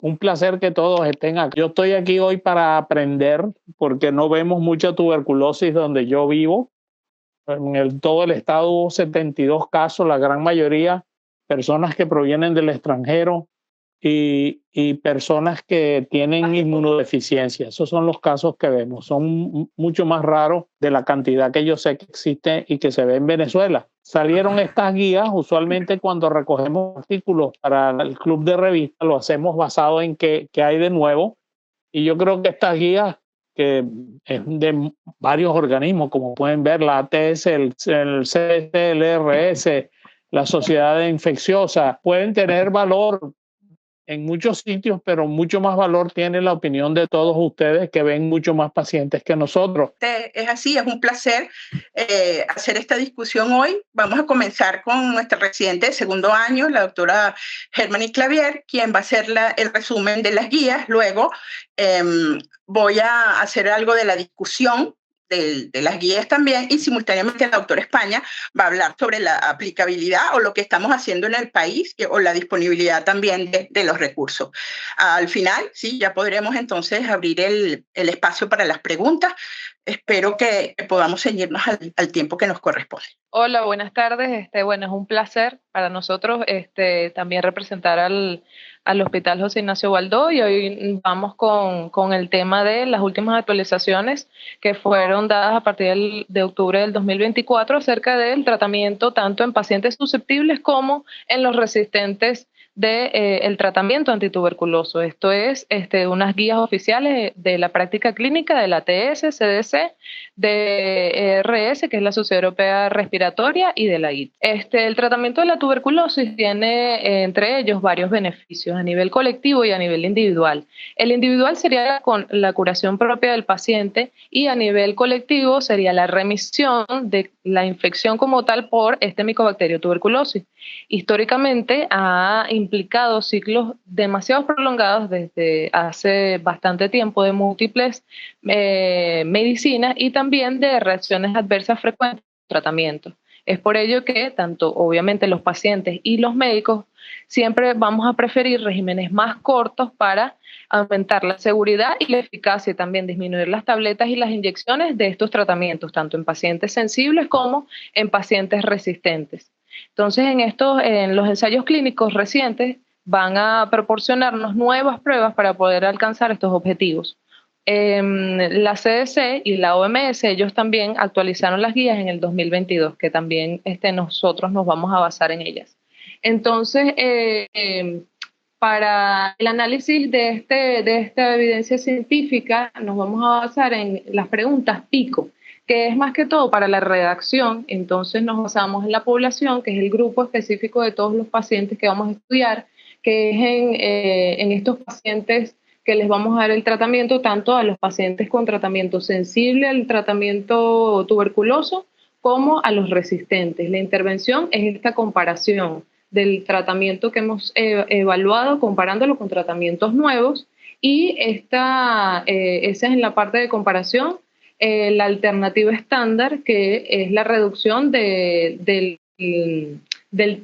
Un placer que todos estén aquí. Yo estoy aquí hoy para aprender porque no vemos mucha tuberculosis donde yo vivo. Todo el estado hubo 72 casos, la gran mayoría personas que provienen del extranjero y personas que tienen inmunodeficiencia. Esos son los casos que vemos. Son mucho más raros de la cantidad que yo sé que existe y que se ve en Venezuela. Salieron estas guías, usualmente cuando recogemos artículos para el club de revistas, lo hacemos basado en qué hay de nuevo. Y yo creo que estas guías, que es de varios organismos, como pueden ver, la ATS, el CDC, el RS, la Sociedad de Infecciosa, pueden tener valor en muchos sitios, pero mucho más valor tiene la opinión de todos ustedes que ven mucho más pacientes que nosotros. Es así, es un placer hacer esta discusión hoy. Vamos a comenzar con nuestra residente de segundo año, la doctora Germany Clavier, quien va a hacer el resumen de las guías. Luego voy a hacer algo de la discusión de las guías también, y simultáneamente la doctora España va a hablar sobre la aplicabilidad o lo que estamos haciendo en el país o la disponibilidad también de los recursos. Al final, sí, ya podremos entonces abrir el espacio para las preguntas. Espero que podamos ceñirnos al tiempo que nos corresponde. Hola, buenas tardes. Bueno, es un placer para nosotros también representar al Hospital José Ignacio Baldó, y hoy vamos con el tema de las últimas actualizaciones que fueron dadas a partir de octubre del 2024 acerca del tratamiento tanto en pacientes susceptibles como en los resistentes el tratamiento antituberculoso. Esto es unas guías oficiales de la práctica clínica de la ATS, CDC, de RS, que es la Sociedad Europea Respiratoria, y de la IT. El tratamiento de la tuberculosis tiene entre ellos varios beneficios a nivel colectivo y a nivel individual. El individual sería la curación propia del paciente, y a nivel colectivo sería la remisión de la infección como tal por este Mycobacterium tuberculosis. Históricamente ha implicado ciclos demasiado prolongados desde hace bastante tiempo de múltiples medicinas y también de reacciones adversas frecuentes al tratamiento. Es por ello que tanto obviamente los pacientes y los médicos siempre vamos a preferir regímenes más cortos para aumentar la seguridad y la eficacia, y también disminuir las tabletas y las inyecciones de estos tratamientos, tanto en pacientes sensibles como en pacientes resistentes. Entonces, en los ensayos clínicos recientes van a proporcionarnos nuevas pruebas para poder alcanzar estos objetivos. La CDC y la OMS, ellos también actualizaron las guías en el 2022, que también nosotros nos vamos a basar en ellas. Entonces, para el análisis de esta evidencia científica, nos vamos a basar en las preguntas PICO, que es más que todo para la redacción. Entonces nos basamos en la población, que es el grupo específico de todos los pacientes que vamos a estudiar, que es en estos pacientes que les vamos a dar el tratamiento, tanto a los pacientes con tratamiento sensible al tratamiento tuberculoso como a los resistentes. La intervención es esta comparación del tratamiento que hemos evaluado, comparándolo con tratamientos nuevos, y esa es en la parte de comparación. La alternativa estándar, que es la reducción del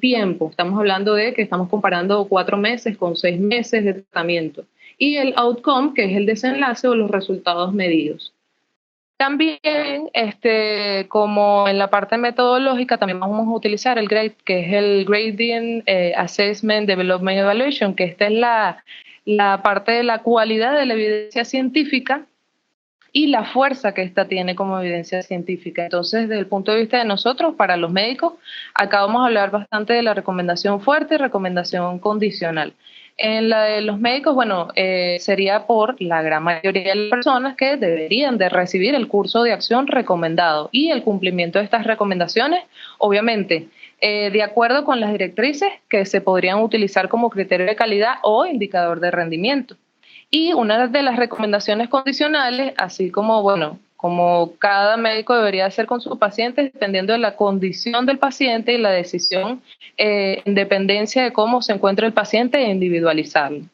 tiempo. Estamos hablando de que estamos comparando 4 meses con 6 meses de tratamiento. Y el outcome, que es el desenlace o los resultados medidos. También, como en la parte metodológica, también vamos a utilizar el GRADE, que es el Gradient Assessment Development Evaluation, que esta es la parte de la cualidad de la evidencia científica y la fuerza que esta tiene como evidencia científica. Entonces, desde el punto de vista de nosotros, para los médicos, acá vamos a hablar bastante de la recomendación fuerte y recomendación condicional. En la de los médicos, bueno, sería por la gran mayoría de las personas que deberían de recibir el curso de acción recomendado, y el cumplimiento de estas recomendaciones, obviamente, de acuerdo con las directrices que se podrían utilizar como criterio de calidad o indicador de rendimiento. Y una de las recomendaciones condicionales, así como, bueno, como cada médico debería hacer con sus pacientes, dependiendo de la condición del paciente y la decisión en dependencia de cómo se encuentra el paciente, e individualizarlo.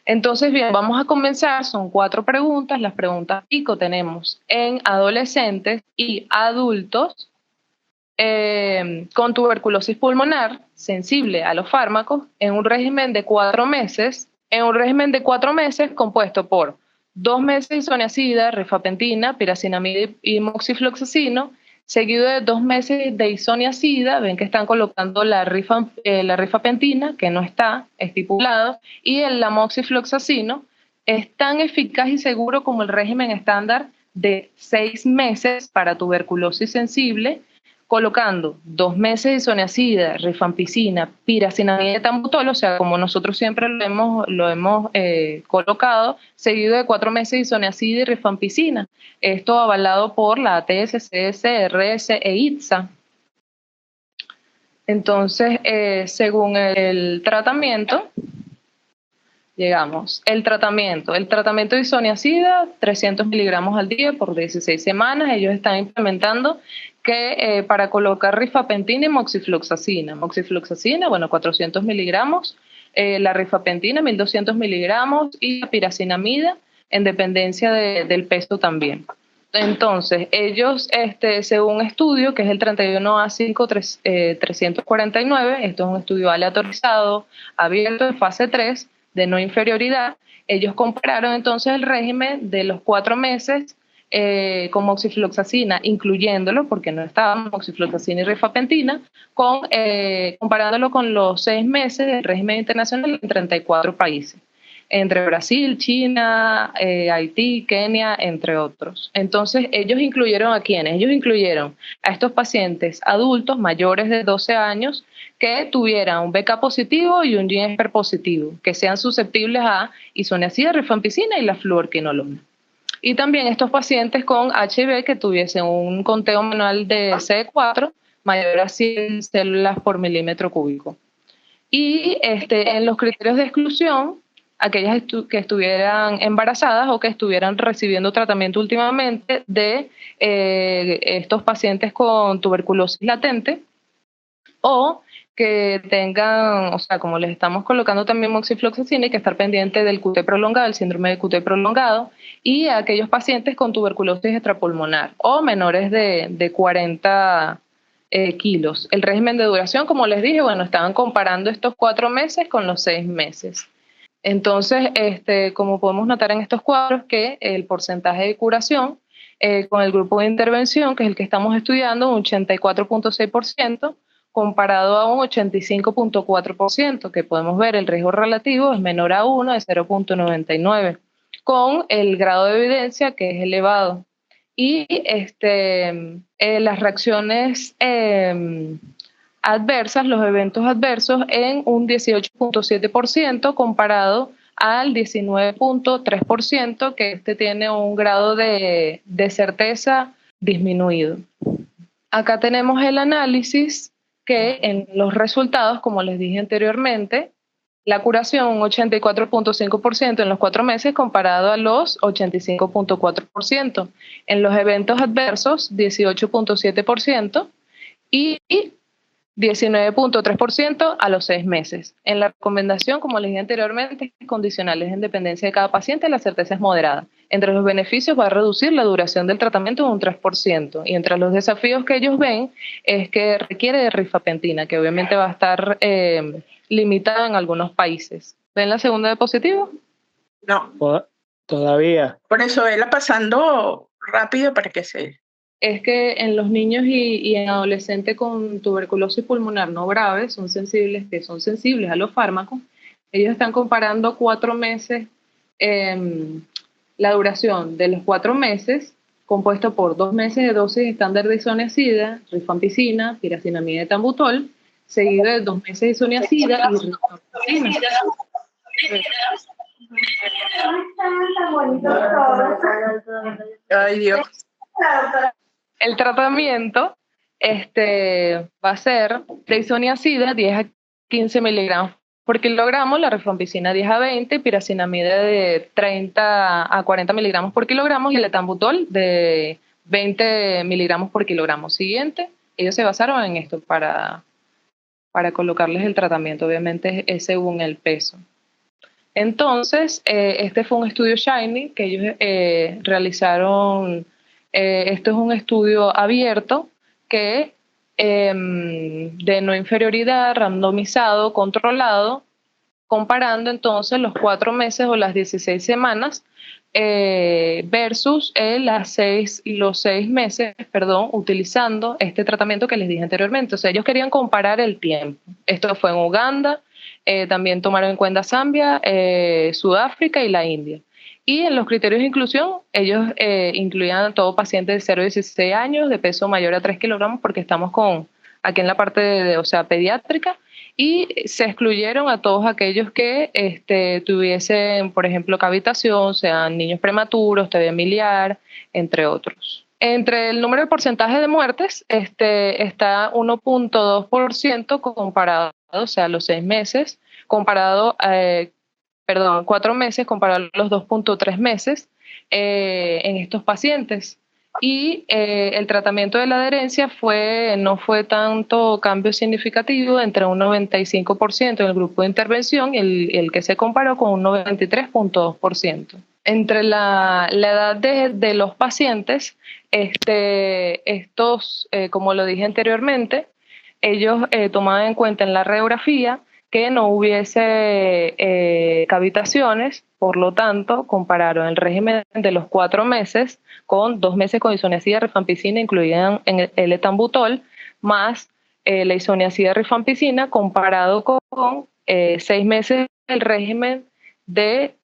Entonces, bien, vamos a comenzar. Son 4 preguntas. Las preguntas PICO tenemos en adolescentes y adultos con tuberculosis pulmonar sensible a los fármacos en un régimen de 4 meses en un régimen de 4 meses compuesto por 2 meses de isoniazida, rifampicina, piracinamida y moxifloxacino, seguido de 2 meses de isoniazida. Ven que están colocando la rifampicina, que no está estipulado, y el amoxifloxacino. Es tan eficaz y seguro como el régimen estándar de 6 meses para tuberculosis sensible, colocando 2 meses de isoniazida, rifampicina, piracinamida y etambutol, o sea, como nosotros siempre lo hemos colocado, seguido de 4 meses de isoniazida y rifampicina. Esto avalado por la ATS, CS, RS e ITSA. Entonces, según el tratamiento, llegamos. El tratamiento de isoniazida, 300 miligramos al día por 16 semanas. Ellos están implementando que para colocar rifampicina y moxifloxacina. Moxifloxacina, bueno, 400 miligramos. La rifampicina, 1200 miligramos. Y la piracinamida, en dependencia del peso también. Entonces, ellos, según un estudio, que es el 31A5349, esto es un estudio aleatorizado, abierto en fase 3, de no inferioridad, ellos compararon entonces el régimen de los 4 meses con moxifloxacina, incluyéndolo, porque no estaban moxifloxacina y rifampicina, comparándolo con los 6 meses del régimen internacional en 34 países, entre Brasil, China, Haití, Kenia, entre otros. Entonces, ellos incluyeron ¿a quiénes? Ellos incluyeron a estos pacientes adultos mayores de 12 años que tuvieran un BK positivo y un Gingiber positivo, que sean susceptibles a isoniazida, rifampicina y la fluorquinolona. Y también estos pacientes con HIV que tuviesen un conteo manual de CD4 mayor a 100 células por milímetro cúbico. Y en los criterios de exclusión, aquellas que estuvieran embarazadas o que estuvieran recibiendo tratamiento últimamente de estos pacientes con tuberculosis latente, o que tengan, o sea, como les estamos colocando también moxifloxacina, hay que estar pendiente del QT prolongado, el síndrome de QT prolongado, y a aquellos pacientes con tuberculosis extrapulmonar o menores de 40 kilos. El régimen de duración, como les dije, bueno, estaban comparando estos 4 meses con los 6 meses. Entonces, como podemos notar en estos cuadros, que el porcentaje de curación con el grupo de intervención, que es el que estamos estudiando, un 84.6%, comparado a un 85.4%, que podemos ver el riesgo relativo es menor a 1 de 0.99, con el grado de evidencia que es elevado. Y las reacciones adversas, los eventos adversos, en un 18.7% comparado al 19.3%, que tiene un grado de certeza disminuido. Acá tenemos el análisis que en los resultados, como les dije anteriormente, la curación un 84.5% en los 4 meses comparado a los 85.4%. En los eventos adversos, 18.7% y 19.3% a los 6 meses. En la recomendación, como les dije anteriormente, condicionales en dependencia de cada paciente, la certeza es moderada. Entre los beneficios va a reducir la duración del tratamiento en un 3%. Y entre los desafíos que ellos ven es que requiere de rifampicina, que obviamente va a estar limitada en algunos países. ¿Ven la segunda diapositiva? No. Todavía. Por eso vela pasando rápido para que se... Es que en los niños y en adolescentes con tuberculosis pulmonar no grave, son sensibles a los fármacos. Ellos están comparando 4 meses, la duración de los 4 meses, compuesto por 2 meses de dosis estándar de isoniazida, rifampicina, piracinamida y etambutol, seguido de 2 meses de isoniazida y rifampicina. Ay, Dios. El tratamiento va a ser de isoniazida 10 a 15 miligramos por kilogramo, la rifampicina 10 a 20, piracinamida de 30 a 40 miligramos por kilogramo y el etambutol de 20 miligramos por kilogramo. Siguiente, ellos se basaron en esto para colocarles el tratamiento, obviamente es según el peso. Entonces, este fue un estudio SHINY que ellos realizaron. Esto es un estudio abierto que de no inferioridad, randomizado, controlado, comparando entonces los 4 meses o las 16 semanas versus los 6 meses, utilizando este tratamiento que les dije anteriormente. O sea, ellos querían comparar el tiempo. Esto fue en Uganda, también tomaron en cuenta Zambia, Sudáfrica y la India. Y en los criterios de inclusión, ellos incluían a todo paciente de 0 a 16 años, de peso mayor a 3 kilogramos, porque estamos aquí en la parte pediátrica, y se excluyeron a todos aquellos que tuviesen, por ejemplo, cavitación, sean niños prematuros, TB miliar, entre otros. Entre el número de porcentaje de muertes está 1.2% comparado, o sea, los 6 meses, 4 meses comparado a los 2.3 meses en estos pacientes. Y el tratamiento de la adherencia no fue tanto cambio significativo, entre un 95% en el grupo de intervención y el que se comparó con un 93.2%. Entre la edad de los pacientes, como lo dije anteriormente, ellos tomaban en cuenta en la radiografía que no hubiese cavitaciones, por lo tanto, compararon el régimen de los 4 meses con 2 meses con isoniazida rifampicina, incluían en el etambutol, más la isoniazida rifampicina, comparado con 6 meses el régimen de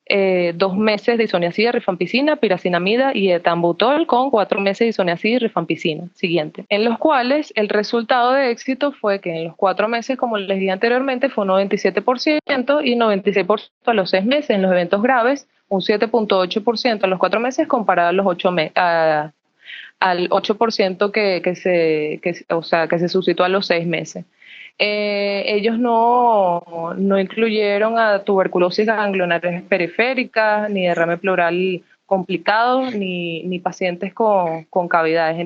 2 meses de isoniazida rifampicina, piracinamida y etambutol, con 4 meses de isoniazida y rifampicina, siguiente, en los cuales el resultado de éxito fue que en los 4 meses, como les dije anteriormente, fue un 97% y 96% a los 6 meses en los eventos graves, un 7.8% a los 4 meses comparado a los 8 meses, al 8% que se suscitó a los 6 meses. Ellos no incluyeron a tuberculosis ganglionares periféricas, ni derrame pleural complicado, ni pacientes con cavidades.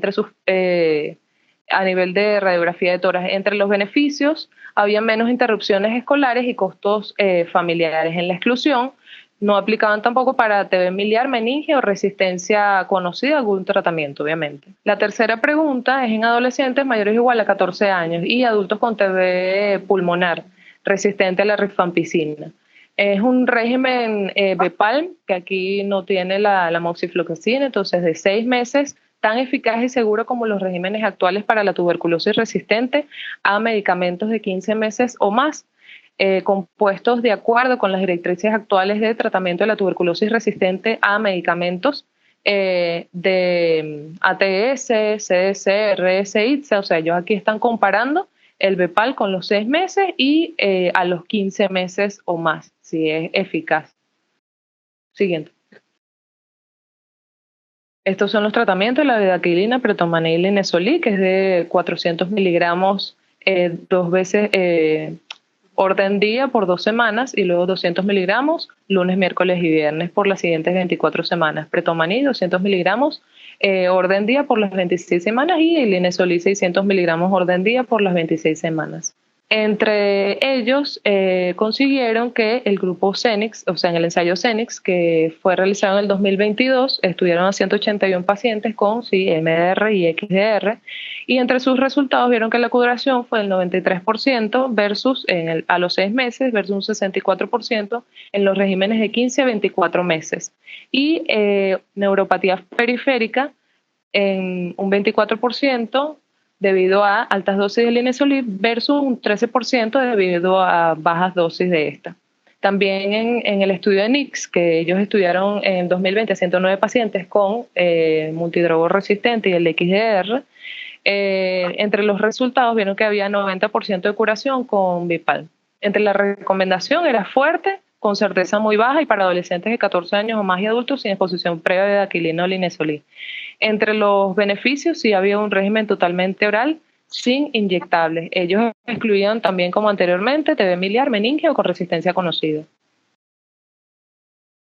A nivel de radiografía de tórax, entre los beneficios, había menos interrupciones escolares y costos familiares. En la exclusión, no aplicaban tampoco para TB miliar, meninge o resistencia conocida a algún tratamiento, obviamente. La tercera pregunta es en adolescentes mayores o igual a 14 años y adultos con TB pulmonar resistente a la rifampicina. Es un régimen BEPALM, que aquí no tiene la moxifloxacina, entonces de 6 meses, tan eficaz y seguro como los regímenes actuales para la tuberculosis resistente a medicamentos de 15 meses o más. Compuestos de acuerdo con las directrices actuales de tratamiento de la tuberculosis resistente a medicamentos de ATS, CDC, RS, ITSA. O sea, ellos aquí están comparando el BEPAL con los 6 meses y a los 15 meses o más, si es eficaz. Siguiente. Estos son los tratamientos: la bedaquilina, pretomanil y linesolí, que es de 400 miligramos 2 veces orden día por 2 semanas, y luego 200 miligramos lunes, miércoles y viernes por las siguientes 24 semanas. Pretomanil 200 miligramos orden día por las 26 semanas y el linesolí 600 miligramos orden día por las 26 semanas. Entre ellos consiguieron que el grupo CENIX, o sea, en el ensayo CENIX, que fue realizado en el 2022, estudiaron a 181 pacientes con MDR y XDR, y entre sus resultados vieron que la curación fue del 93% versus a los 6 meses, versus un 64% en los regímenes de 15 a 24 meses. Y neuropatía periférica en un 24%, debido a altas dosis de linesolid versus un 13% debido a bajas dosis de esta. También en el estudio de NICS, que ellos estudiaron en 2020 a 109 pacientes con multidrogo resistente y el XDR, entre los resultados vieron que había 90% de curación con BIPAL. Entre la recomendación era fuerte, con certeza muy baja y para adolescentes de 14 años o más y adultos sin exposición previa de daquilina o linesolid. Entre los beneficios sí había un régimen totalmente oral sin inyectables. Ellos excluían también, como anteriormente, TB miliar, meninge o con resistencia conocida.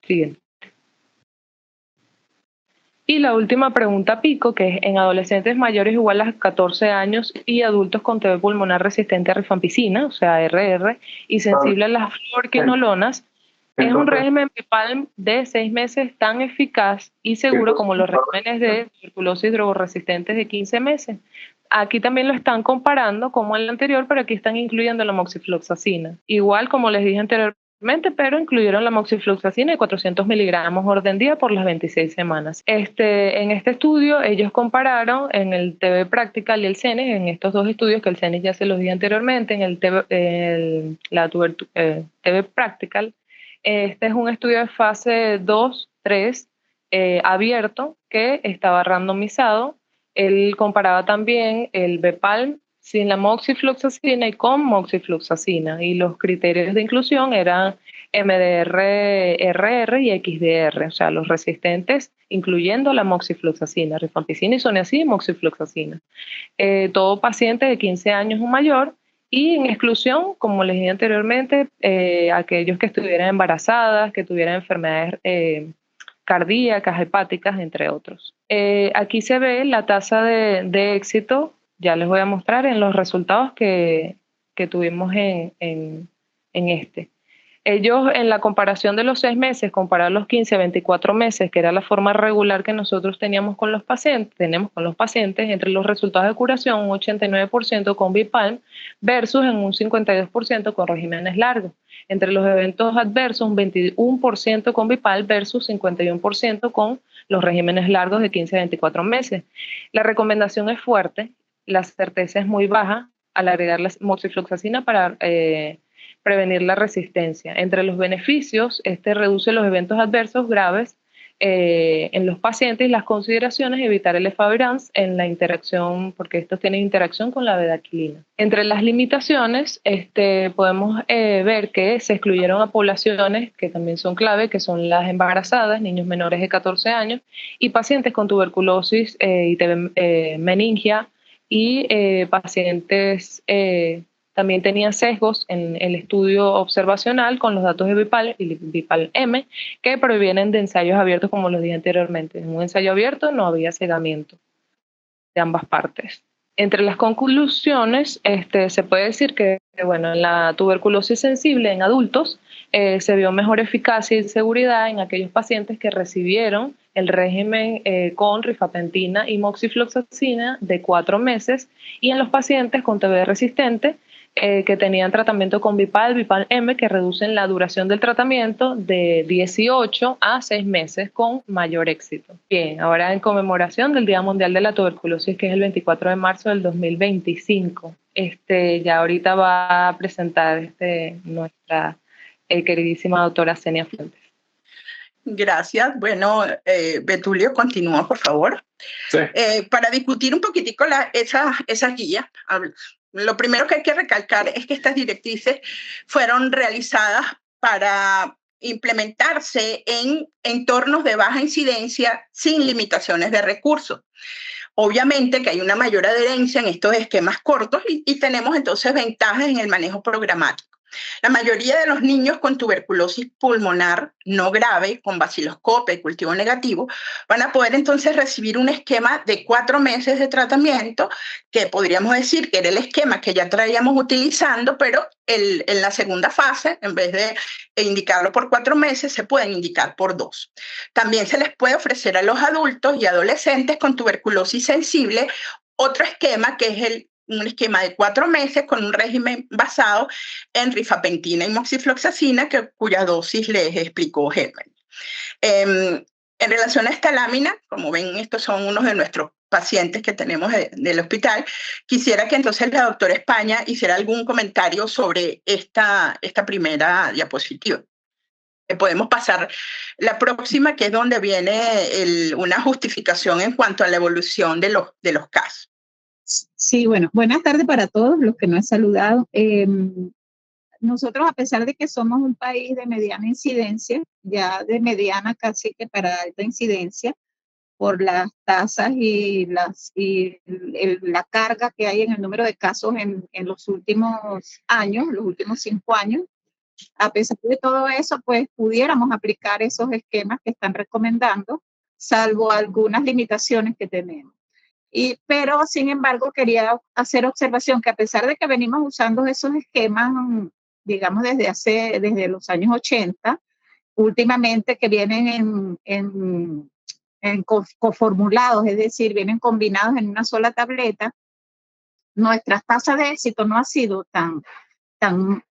Siguiente. Y la última pregunta pico, que es en adolescentes mayores igual a 14 años y adultos con TB pulmonar resistente a rifampicina, o sea, RR, y sensible a las fluorquinolonas, es un régimen BIPALM de 6 meses tan eficaz y seguro como los regímenes de tuberculosis drogoresistentes de 15 meses. Aquí también lo están comparando como en el anterior, pero aquí están incluyendo la moxifloxacina. Igual, como les dije anteriormente, pero incluyeron la moxifloxacina de 400 miligramos orden día por las 26 semanas. En este estudio ellos compararon en el TB Practical y el CENES, en estos dos estudios que el CENES ya se los di anteriormente, en el TB Practical. Este es un estudio de fase 2-3 abierto que estaba randomizado. Él comparaba también el Bepalm sin la moxifloxacina y con moxifloxacina, y los criterios de inclusión eran MDR-RR y XDR, o sea, los resistentes incluyendo la moxifloxacina, rifampicina, isoniazid y moxifloxacina. Todo paciente de 15 años o mayor, y en exclusión, como les dije anteriormente, aquellos que estuvieran embarazadas, que tuvieran enfermedades cardíacas, hepáticas, entre otros. Aquí se ve la tasa de éxito. Ya les voy a mostrar en los resultados que tuvimos en este. Ellos, en la comparación de los 6 meses, comparar los 15 a 24 meses, que era la forma regular que nosotros tenemos con los pacientes, entre los resultados de curación, un 89% con Bepalm versus en un 52% con regímenes largos. Entre los eventos adversos, un 21% con Bepalm versus 51% con los regímenes largos de 15 a 24 meses. La recomendación es fuerte, la certeza es muy baja al agregar la moxifloxacina para prevenir la resistencia. Entre los beneficios, reduce los eventos adversos graves en los pacientes, y las consideraciones: evitar el efavirenz en la interacción, porque estos tienen interacción con la bedaquilina. Entre las limitaciones, podemos ver que se excluyeron a poblaciones que también son clave, que son las embarazadas, niños menores de 14 años y pacientes con tuberculosis y meningia, y pacientes también tenían sesgos en el estudio observacional con los datos de Bepalm y Bepalm-M, que provienen de ensayos abiertos, como los dije anteriormente. En un ensayo abierto no había cegamiento de ambas partes. Entre las conclusiones, se puede decir que, en la tuberculosis sensible en adultos se vio mejor eficacia y seguridad en aquellos pacientes que recibieron el régimen con rifampicina y moxifloxacina de 4 meses, y en los pacientes con TB resistente que tenían tratamiento con Bepalm-M, que reducen la duración del tratamiento de 18 a 6 meses con mayor éxito. Bien, ahora en conmemoración del Día Mundial de la Tuberculosis, que es el 24 de marzo del 2025, ya ahorita va a presentar nuestra queridísima doctora Xenia Fuentes. Gracias. Bueno, Betulio, continúa, por favor. Sí. Para discutir un poquitico esas guías, lo primero que hay que recalcar es que estas directrices fueron realizadas para implementarse en entornos de baja incidencia sin limitaciones de recursos. Obviamente que hay una mayor adherencia en estos esquemas cortos y tenemos entonces ventajas en el manejo programático. La mayoría de los niños con tuberculosis pulmonar no grave, con Bacillus y cultivo negativo, van a poder entonces recibir un esquema de 4 meses de tratamiento, que podríamos decir que era el esquema que ya traíamos utilizando, pero en la segunda fase, en vez de indicarlo por 4 meses, se pueden indicar por 2. También se les puede ofrecer a los adultos y adolescentes con tuberculosis sensible otro esquema, que es un esquema de 4 meses con un régimen basado en rifampicina y moxifloxacina, cuya dosis les explicó Hermann. En relación a esta lámina, como ven, estos son unos de nuestros pacientes que tenemos del hospital. Quisiera que entonces la doctora España hiciera algún comentario sobre esta primera diapositiva. Podemos pasar la próxima, que es donde viene una justificación en cuanto a la evolución de los casos. Sí, bueno, buenas tardes para todos los que no he saludado. Nosotros, a pesar de que somos un país de mediana incidencia, ya de mediana casi que para alta incidencia, por las tasas y la carga que hay en el número de casos en los últimos años, los últimos 5 años, a pesar de todo eso, pues pudiéramos aplicar esos esquemas que están recomendando, salvo algunas limitaciones que tenemos. Pero, sin embargo, quería hacer observación que, a pesar de que venimos usando esos esquemas, digamos, desde los años 80, últimamente que vienen coformulados, es decir, vienen combinados en una sola tableta, nuestra tasa de éxito no ha sido tan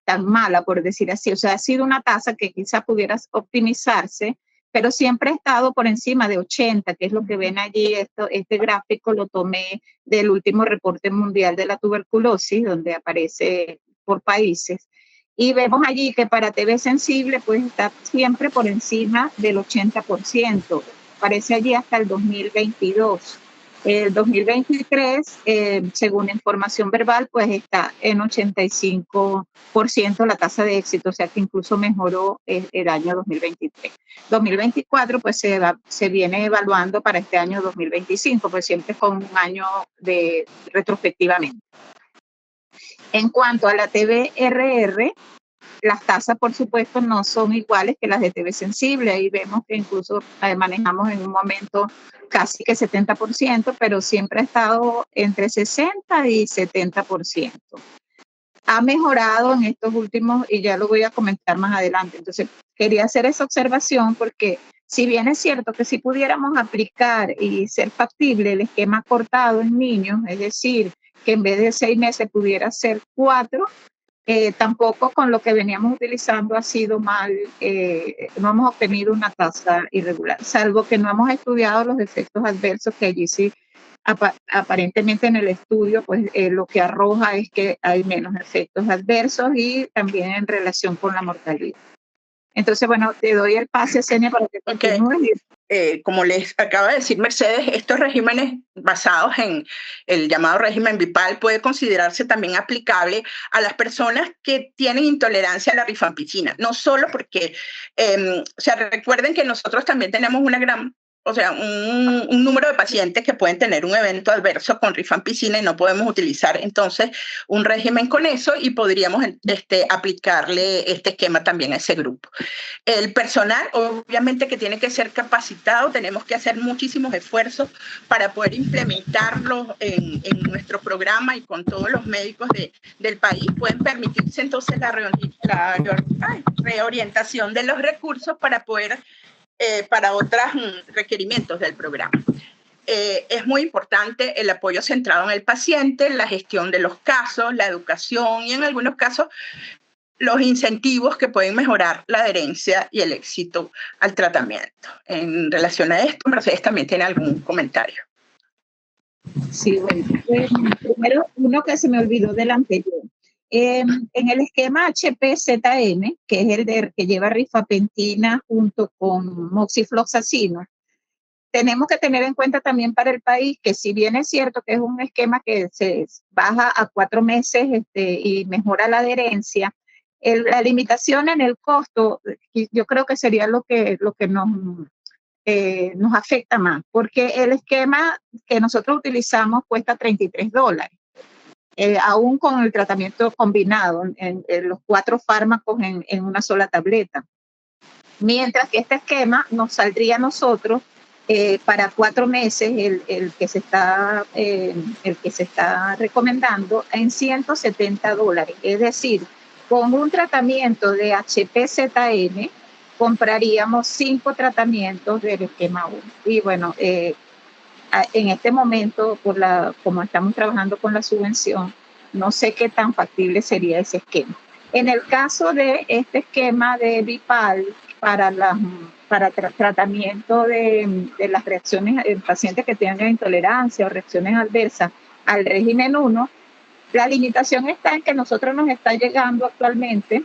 tan mala, por decir así. O sea, ha sido una tasa que quizás pudiera optimizarse, pero siempre ha estado por encima de 80, que es lo que ven allí. Este gráfico lo tomé del último reporte mundial de la tuberculosis, donde aparece por países. Y vemos allí que para TB sensible pues está siempre por encima del 80%. Aparece allí hasta el 2022. El 2023, según información verbal, pues está en 85% la tasa de éxito, o sea que incluso mejoró el año 2023. 2024, pues se viene evaluando para este año 2025, pues siempre con un año de retrospectivamente. En cuanto a la TB-RR, las tasas, por supuesto, no son iguales que las de TB sensible. Ahí vemos que incluso manejamos en un momento casi que 70%, pero siempre ha estado entre 60 y 70%. Ha mejorado en estos últimos, y ya lo voy a comentar más adelante. Entonces, quería hacer esa observación porque si bien es cierto que si pudiéramos aplicar y ser factible el esquema cortado en niños, es decir, que en vez de 6 meses pudiera ser 4, tampoco con lo que veníamos utilizando ha sido mal, no hemos obtenido una tasa irregular, salvo que no hemos estudiado los efectos adversos, que allí sí, aparentemente en el estudio, pues lo que arroja es que hay menos efectos adversos y también en relación con la mortalidad. Entonces, bueno, te doy el pase, Senia, para que continúes. Como les acaba de decir Mercedes, estos regímenes basados en el llamado régimen BIPAL puede considerarse también aplicable a las personas que tienen intolerancia a la rifampicina, no solo porque, o sea, recuerden que nosotros también tenemos un número de pacientes que pueden tener un evento adverso con rifampicina y no podemos utilizar entonces un régimen con eso y podríamos aplicarle este esquema también a ese grupo. El personal, obviamente, que tiene que ser capacitado, tenemos que hacer muchísimos esfuerzos para poder implementarlo en nuestro programa, y con todos los médicos del país pueden permitirse entonces la reorientación de los recursos para poder para otros requerimientos del programa. Es muy importante el apoyo centrado en el paciente, la gestión de los casos, la educación y en algunos casos los incentivos que pueden mejorar la adherencia y el éxito al tratamiento. En relación a esto, Mercedes también tiene algún comentario. Sí, bueno, primero uno que se me olvidó del anterior. En el esquema HPZM, que es el que lleva rifapentina junto con moxifloxacino, tenemos que tener en cuenta también para el país que si bien es cierto que es un esquema que se baja a 4 meses y mejora la adherencia, la limitación en el costo, yo creo que sería lo que nos afecta más, porque el esquema que nosotros utilizamos cuesta $33. Aún con el tratamiento combinado, en los 4 fármacos en una sola tableta. Mientras que este esquema nos saldría a nosotros para 4 meses, el que se está recomendando, en $170. Es decir, con un tratamiento de HPZM compraríamos 5 tratamientos del esquema 1. Y bueno, en este momento, como estamos trabajando con la subvención, no sé qué tan factible sería ese esquema. En el caso de este esquema de BIPAL para tratamiento de las reacciones en pacientes que tengan intolerancia o reacciones adversas al régimen 1, la limitación está en que nosotros nos está llegando actualmente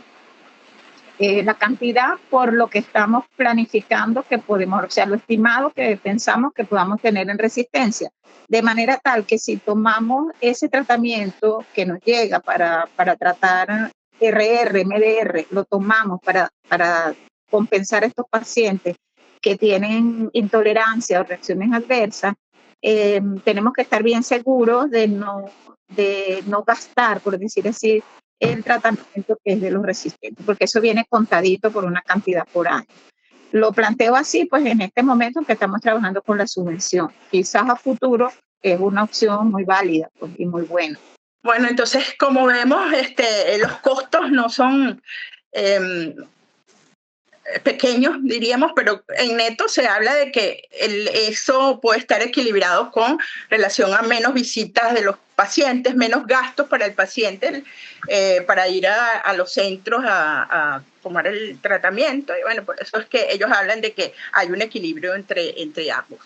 la cantidad por lo que estamos planificando que podemos, o sea, lo estimado que pensamos que podamos tener en resistencia. De manera tal que si tomamos ese tratamiento que nos llega para tratar RR, MDR, lo tomamos para compensar a estos pacientes que tienen intolerancia o reacciones adversas, tenemos que estar bien seguros de no gastar, por decir así, el tratamiento que es de los resistentes, porque eso viene contadito por una cantidad por año. Lo planteo así, pues en este momento que estamos trabajando con la subvención. Quizás a futuro es una opción muy válida pues, y muy buena. Bueno, entonces, como vemos, los costos no son pequeños, diríamos, pero en neto se habla de que eso puede estar equilibrado con relación a menos visitas de los pacientes, menos gastos para el paciente para ir a los centros a tomar el tratamiento. Y bueno, por eso es que ellos hablan de que hay un equilibrio entre ambos.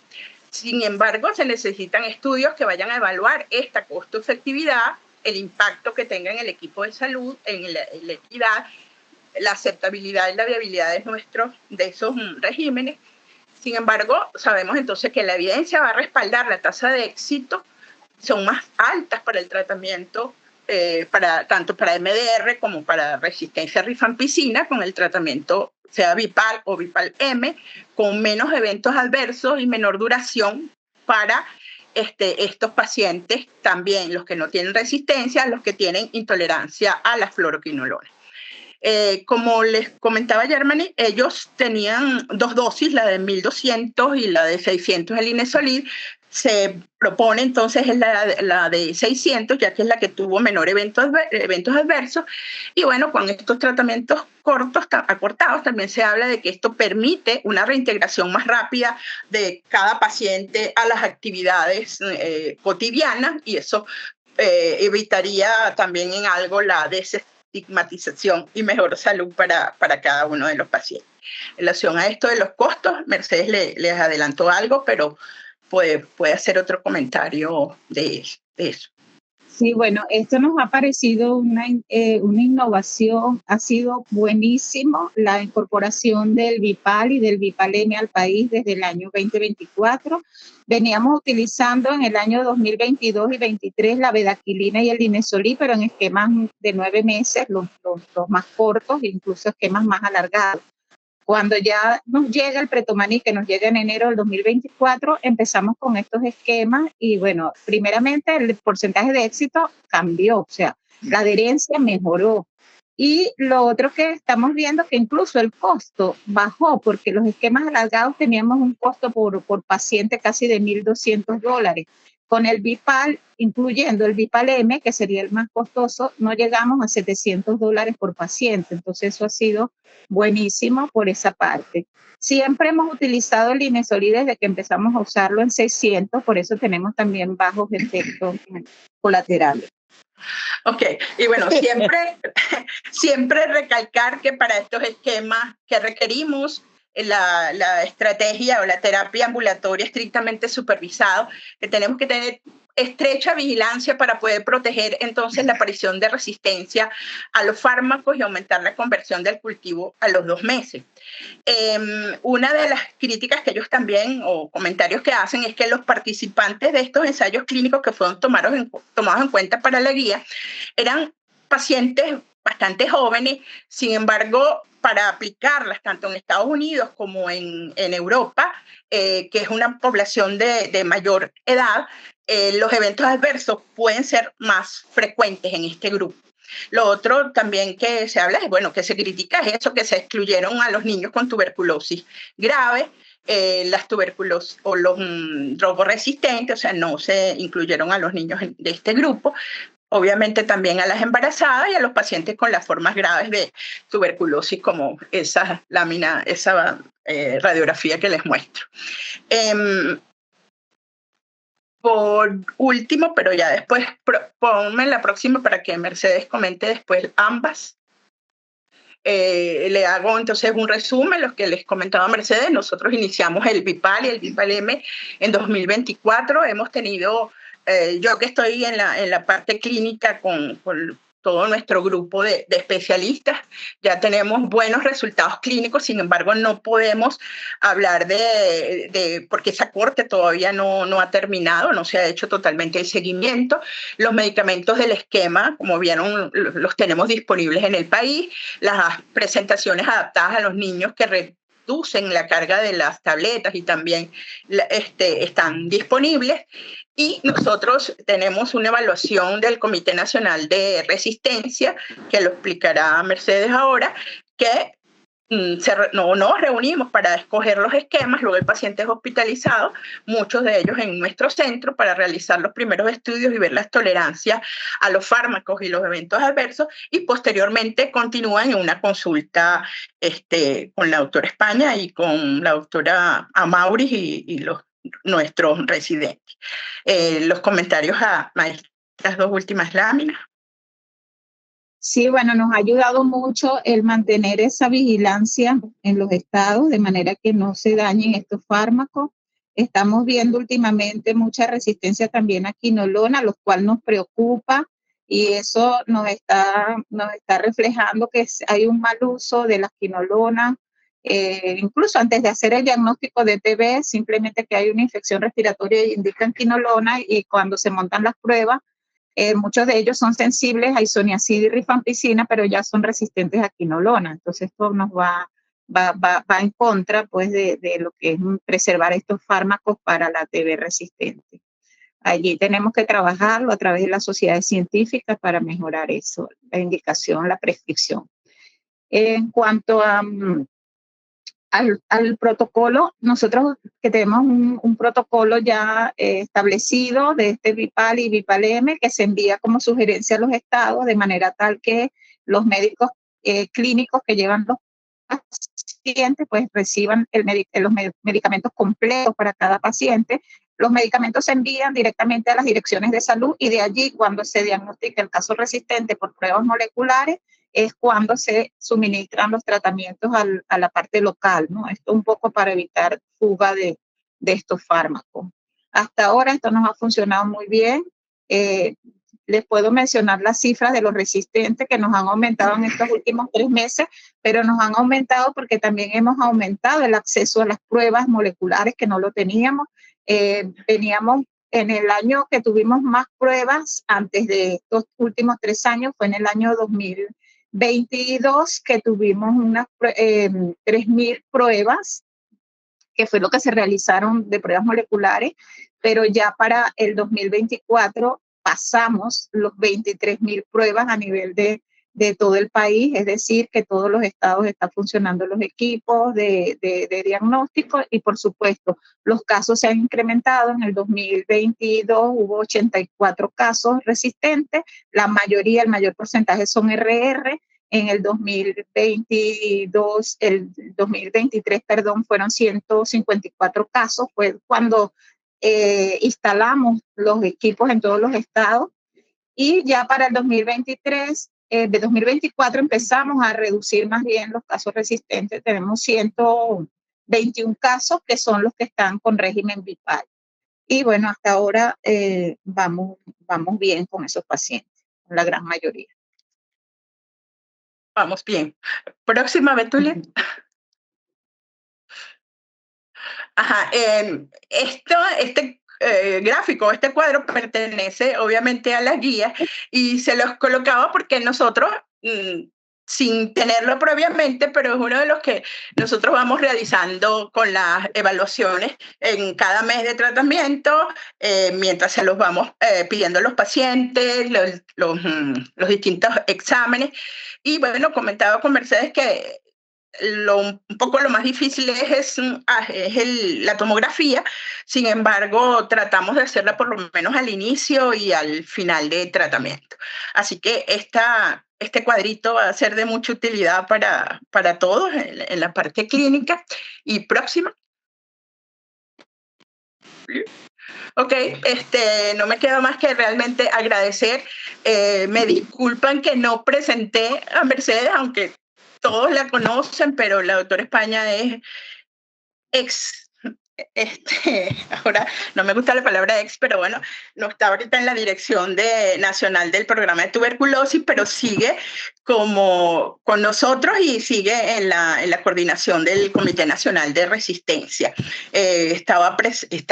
Sin embargo, se necesitan estudios que vayan a evaluar esta costo-efectividad, el impacto que tenga en el equipo de salud, en la equidad, la aceptabilidad y la viabilidad de esos regímenes. Sin embargo, sabemos entonces que la evidencia va a respaldar la tasa de éxito, son más altas para el tratamiento, tanto para MDR como para resistencia a rifampicina, con el tratamiento sea Vipal o Vipal-M, con menos eventos adversos y menor duración para estos pacientes también, los que no tienen resistencia, los que tienen intolerancia a las fluoroquinolonas. Como les comentaba Germany, ellos tenían 2 dosis, la de 1200 y la de 600 el Linezolid. Se propone entonces la de 600, ya que es la que tuvo menor eventos adversos. Y bueno, con estos tratamientos acortados, también se habla de que esto permite una reintegración más rápida de cada paciente a las actividades cotidianas, y eso evitaría también en algo la desestigmatización y mejor salud para cada uno de los pacientes. En relación a esto de los costos, Mercedes les adelantó algo, pero puede hacer otro comentario de eso. Sí, bueno, esto nos ha parecido una innovación, ha sido buenísimo la incorporación del Vipal y del Vipal-M al país desde el año 2024. Veníamos utilizando en el año 2022 y 2023 la bedaquilina y el Linezolid, pero en esquemas de 9 meses, los más cortos, incluso esquemas más alargados. Cuando ya nos llega el Pretomaní, que nos llega en enero del 2024, empezamos con estos esquemas y bueno, primeramente el porcentaje de éxito cambió, o sea, la adherencia mejoró. Y lo otro que estamos viendo que incluso el costo bajó, porque los esquemas alargados teníamos un costo por paciente casi de $1,200. Con el Vipal, incluyendo el Vipal-M, que sería el más costoso, no llegamos a $700 por paciente. Entonces eso ha sido buenísimo por esa parte. Siempre hemos utilizado el Linezolid desde que empezamos a usarlo en 600, por eso tenemos también bajos efectos colaterales. Ok, y bueno, siempre recalcar que para estos esquemas que requerimos la estrategia o la terapia ambulatoria estrictamente supervisado, que tenemos que tener estrecha vigilancia para poder proteger entonces la aparición de resistencia a los fármacos y aumentar la conversión del cultivo a los 2 meses. Una de las críticas que ellos también, o comentarios que hacen, es que los participantes de estos ensayos clínicos que fueron tomados en cuenta para la guía eran pacientes bastante jóvenes. Sin embargo, para aplicarlas tanto en Estados Unidos como en Europa, que es una población de mayor edad, los eventos adversos pueden ser más frecuentes en este grupo. Lo otro también que se habla es, bueno, que se critica es eso, que se excluyeron a los niños con tuberculosis grave, las tuberculosis o los drogoresistentes, o sea, no se incluyeron a los niños de este grupo. Obviamente también a las embarazadas y a los pacientes con las formas graves de tuberculosis, como esa lámina, esa radiografía que les muestro. Por último, pero ya después ponme la próxima para que Mercedes comente después ambas. Le hago entonces un resumen, lo que les comentaba Mercedes. Nosotros iniciamos el Vipal y el Vipal-M en 2024. Hemos tenido... yo que estoy en la parte clínica con todo nuestro grupo de especialistas, ya tenemos buenos resultados clínicos. Sin embargo, no podemos hablar porque esa corte todavía no ha terminado, no se ha hecho totalmente el seguimiento. Los medicamentos del esquema, como vieron, los tenemos disponibles en el país. Las presentaciones adaptadas a los niños que reducen la carga de las tabletas y también están disponibles. Y nosotros tenemos una evaluación del Comité Nacional de Resistencia, que lo explicará Mercedes ahora, que no nos reunimos para escoger los esquemas, luego el paciente es hospitalizado, muchos de ellos en nuestro centro, para realizar los primeros estudios y ver las tolerancias a los fármacos y los eventos adversos, y posteriormente continúan en una consulta con la doctora España y con la doctora Amauris y nuestros residentes. Los comentarios a estas dos últimas láminas. Sí, bueno, nos ha ayudado mucho el mantener esa vigilancia en los estados, de manera que no se dañen estos fármacos. Estamos viendo últimamente mucha resistencia también a quinolona, lo cual nos preocupa, y eso nos está reflejando que hay un mal uso de las quinolonas. Incluso antes de hacer el diagnóstico de TB, simplemente que hay una infección respiratoria y indican quinolona, y cuando se montan las pruebas, muchos de ellos son sensibles a isoniazida y rifampicina, pero ya son resistentes a quinolona. Entonces, esto nos va en contra, pues, de lo que es preservar estos fármacos para la TB resistente. Allí tenemos que trabajarlo a través de las sociedades científicas para mejorar eso, la indicación, la prescripción. En cuanto al protocolo, nosotros que tenemos un protocolo ya establecido de este Vipal y Vipal-M, que se envía como sugerencia a los estados, de manera tal que los médicos clínicos que llevan los pacientes pues reciban los medicamentos completos para cada paciente. Los medicamentos se envían directamente a las direcciones de salud, y de allí, cuando se diagnostica el caso resistente por pruebas moleculares, es cuando se suministran los tratamientos a la parte local, ¿no? Esto un poco para evitar fuga de estos fármacos. Hasta ahora esto nos ha funcionado muy bien. Les puedo mencionar las cifras de los resistentes que nos han aumentado en estos últimos 3 meses, pero nos han aumentado porque también hemos aumentado el acceso a las pruebas moleculares, que no lo teníamos. Veníamos en el año que tuvimos más pruebas, antes de estos últimos 3 años, fue en el año 2022, que tuvimos unas 3.000 pruebas, que fue lo que se realizaron de pruebas moleculares, pero ya para el 2024 pasamos los 23.000 pruebas a nivel de todo el país, es decir, que todos los estados están funcionando los equipos de diagnóstico, y por supuesto los casos se han incrementado. En el 2022 hubo 84 casos resistentes, la mayoría, el mayor porcentaje son RR. En el 2023, perdón, fueron 154 casos, fue cuando instalamos los equipos en todos los estados, y ya para el 2024 empezamos a reducir más bien los casos resistentes. Tenemos 121 casos que son los que están con régimen Vipal. Y bueno, hasta ahora vamos bien con esos pacientes, la gran mayoría. Vamos bien. Próxima, Betulia. Ajá, este gráfico, este cuadro pertenece obviamente a las guías, y se los colocaba porque nosotros, sin tenerlo previamente, pero es uno de los que nosotros vamos realizando con las evaluaciones en cada mes de tratamiento, mientras se los vamos pidiendo a los pacientes, los distintos exámenes. Y bueno, comentaba con Mercedes que un poco lo más difícil es la tomografía. Sin embargo, tratamos de hacerla por lo menos al inicio y al final de tratamiento. Así que este cuadrito va a ser de mucha utilidad para todos en la parte clínica. Y próxima. Ok, no me queda más que realmente agradecer. Me disculpan que no presenté a Mercedes, aunque todos la conocen, pero la doctora España es ahora no me gusta la palabra ex, pero bueno, no está ahorita en la dirección nacional del programa de tuberculosis, pero sigue con nosotros y sigue en la coordinación del Comité Nacional de Resistencia. Está